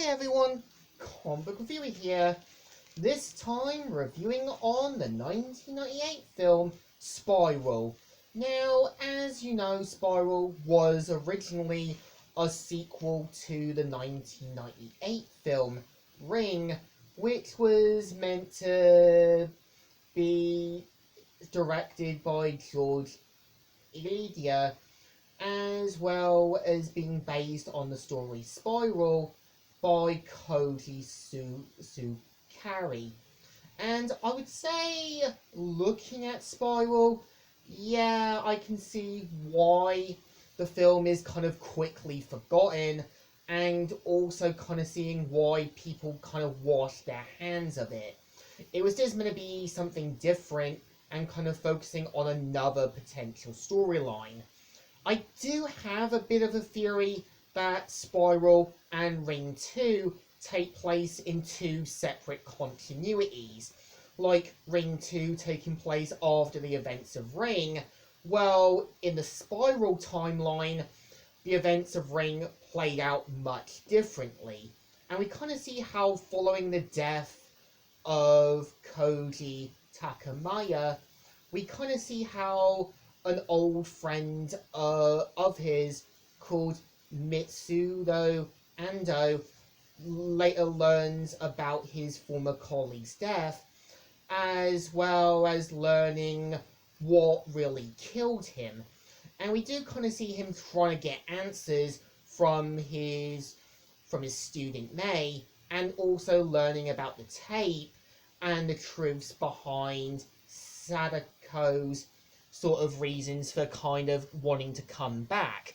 Hi everyone, Comic Book Reviewer here. This time reviewing on the 1998 film Spiral. Now, as you know, Spiral was originally a sequel to the 1998 film Ring, which was meant to be directed by George Elidia, as well as being based on the story Spiral by Koji Sukari. And I would say, looking at Spiral, yeah, I can see why the film is kind of quickly forgotten, and also kind of seeing why people kind of wash their hands of it. It was just meant to be something different and kind of focusing on another potential storyline. I do have a bit of a theory that Spiral and Ring 2 take place in two separate continuities. Like Ring 2 taking place after the events of Ring, well, in the Spiral timeline, the events of Ring played out much differently. And we kind of see how following the death of Koji Takamaya, we kind of see how an old friend of his called Mitsudo Ando later learns about his former colleague's death, as well as learning what really killed him. And we do kind of see him trying to get answers from his student May, and also learning about the tape and the truths behind Sadako's sort of reasons for kind of wanting to come back.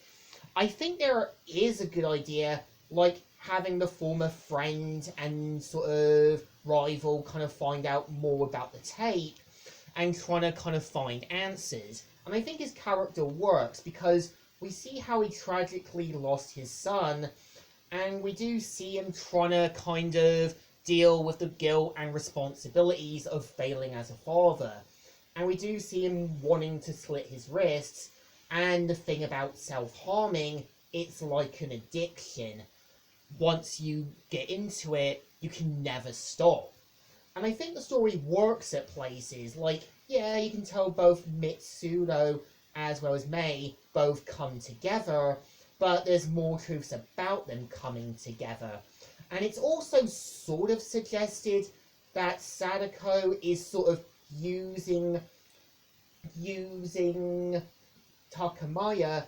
I think there is a good idea, like having the former friend and sort of rival kind of find out more about the tape and trying to kind of find answers. And I think his character works because we see how he tragically lost his son, and we do see him trying to kind of deal with the guilt and responsibilities of failing as a father. And we do see him wanting to slit his wrists, and the thing about self-harming, it's like an addiction. Once you get into it, you can never stop. And I think the story works at places, like, yeah, you can tell both Mitsudo as well as May both come together, but there's more truths about them coming together. And it's also sort of suggested that Sadako is sort of using Takamaya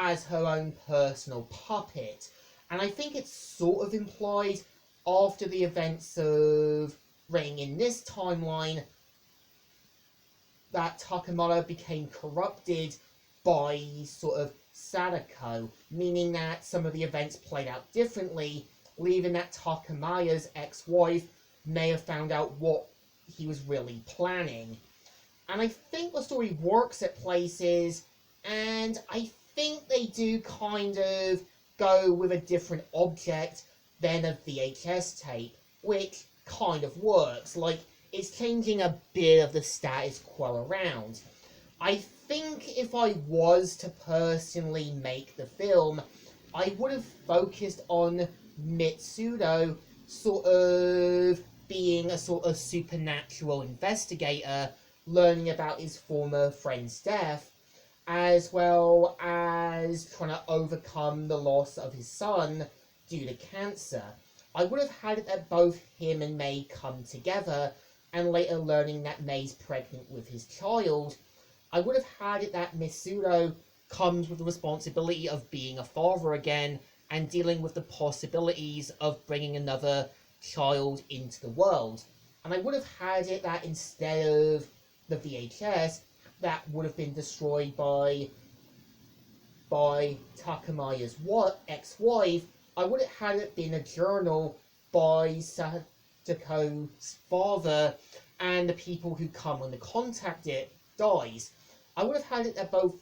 as her own personal puppet. And I think it's sort of implied after the events of Ring in this timeline that Takamaya became corrupted by sort of Sadako, meaning that some of the events played out differently, leaving that Takamaya's ex-wife may have found out what he was really planning. And I think the story works at places, and I think they do kind of go with a different object than a VHS tape, which kind of works. Like, it's changing a bit of the status quo around. I think if I was to personally make the film, I would have focused on Mitsudo sort of being a sort of supernatural investigator, learning about his former friend's death, as well as trying to overcome the loss of his son due to cancer. I would have had it that both him and May come together, and later learning that May's pregnant with his child. I would have had it that Mitsudo comes with the responsibility of being a father again, and dealing with the possibilities of bringing another child into the world. And I would have had it that instead of the VHS, that would have been destroyed by Takamaya's ex-wife, I would have had it been a journal by Sadako's father, and the people who come and contact it dies. I would have had it that both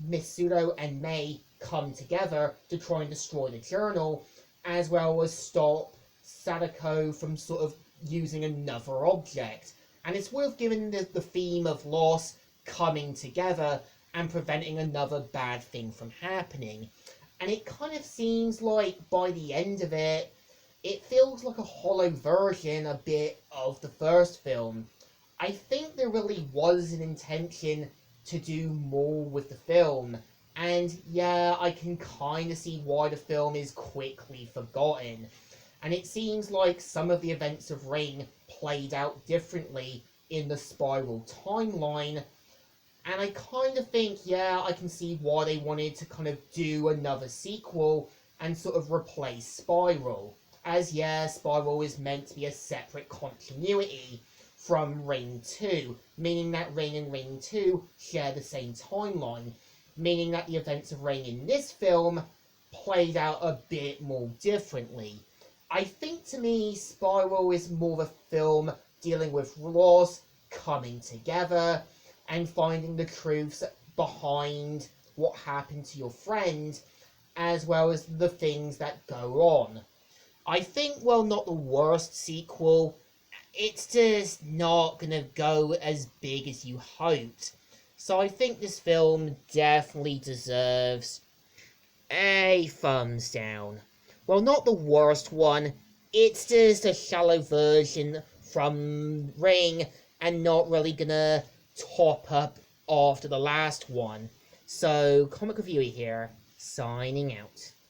Mitsudo and May come together to try and destroy the journal, as well as stop Sadako from sort of using another object. And it's worth giving the theme of loss coming together and preventing another bad thing from happening. And it kind of seems like by the end of it, it feels like a hollow version a bit of the first film. I think there really was an intention to do more with the film, and yeah, I can kind of see why the film is quickly forgotten. And it seems like some of the events of Ring played out differently in the Spiral timeline, and I kind of think, yeah, I can see why they wanted to kind of do another sequel and sort of replace Spiral. As, yeah, Spiral is meant to be a separate continuity from Ring 2, meaning that Ring and Ring 2 share the same timeline, meaning that the events of Ring in this film played out a bit more differently. I think to me, Spiral is more of a film dealing with loss, coming together, and finding the truths behind what happened to your friend, as well as the things that go on. I think, well, not the worst sequel, it's just not gonna go as big as you hoped. So I think this film definitely deserves a thumbs down. Well, not the worst one, it's just a shallow version from Ring and not really gonna top up after the last one. So, Comic Reviewer here, signing out.